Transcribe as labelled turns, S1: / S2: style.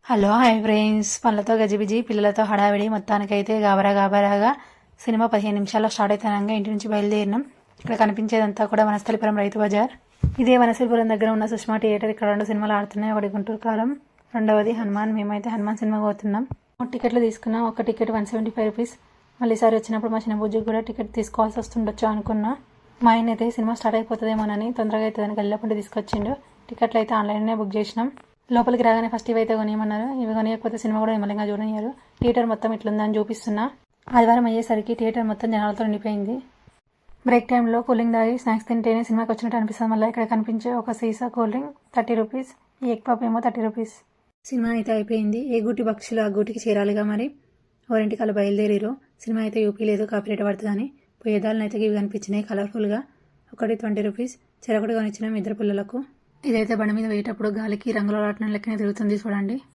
S1: Hello hi friends, పనులతో గజిబిజి, పిల్లలతో హడావిడి, మొత్తానికైతే గాబరాగా సినిమా 15 నిమిషాల్లో స్టార్ట్ అవుతానంగా ఇంటి నుంచి బయలుదేరినాం. ఇక్కడ కనిపించేదంతా కూడా వనస్థలిపురం రైతు బజార్. ఇదే వనస్థలిపురం దగ్గర ఉన్న సుష్మా థియేటర్. ఇక్కడ 2 సినిమాలు ఆడుతున్నాయి. ఒకటి గుంటూరు కారం, రెండవది హనుమాన్. మేమైతే హనుమాన్ సినిమా పోతున్నాం. టికెట్లు తీసుకున్నాం. ఒక టికెట్ 175 రూపీస్. మళ్ళీ ఈసారి వచ్చినప్పుడు మా చిన్న బుజ్జికి కూడా టికెట్ తీసుకోవాల్సి వస్తుండొచ్చు అనుకున్నా. మా ఆయన అయితే సినిమా స్టార్ట్ అయిపోతుందేమోనని తొందరగా అవుతుందని గల్లపండి తీసుకొచ్చిండు. టికెట్లు అయితే ఆన్లైన్లోనే బుక్ చేసినాం. లోపలికి రాగానే ఫస్ట్ ఇవైతే కొనియమన్నారు. ఇవి కొనియకపోతే సినిమా కూడా ఏమలంగా చూడనియారు. థియేటర్ మొత్తం ఇట్లుందని చూపిస్తున్నా. ఆదివారం అయ్యేసరికి థియేటర్ మొత్తం జనాలతో నిండిపోయింది. బ్రేక్ టైంలో కూలింగ్ తాగి స్నాక్స్ తింటేనే సినిమాకి వచ్చినట్టు అనిపిస్తుంది. మళ్ళీ ఇక్కడ కనిపించే ఒక సీసా కూల్ డ్రింక్ 30 రూపీస్. ఈ ఎగ్ పప్ ఏమో 30 రూపీస్. సినిమా అయితే అయిపోయింది. ఏ గూటి పక్షులు ఆ గూటికి చేరాలిగా, మరి ఎవరింటికి అలా బయలుదేరిరు. సినిమా అయితే యూపీ లేదు, కాపీరేట్ పడుతుందని. పోయేదాలను అయితే ఇవి కనిపించినాయి కలర్ఫుల్గా. ఒకటి 20 రూపీస్. చెరొకటి కొనిచ్చినాం 2 పిల్లలకు. ఇదైతే బండి మీద వేయేటప్పుడు గాలికి రంగుల రాట్నం లెక్కనే తిరుగుతుంది చూడండి.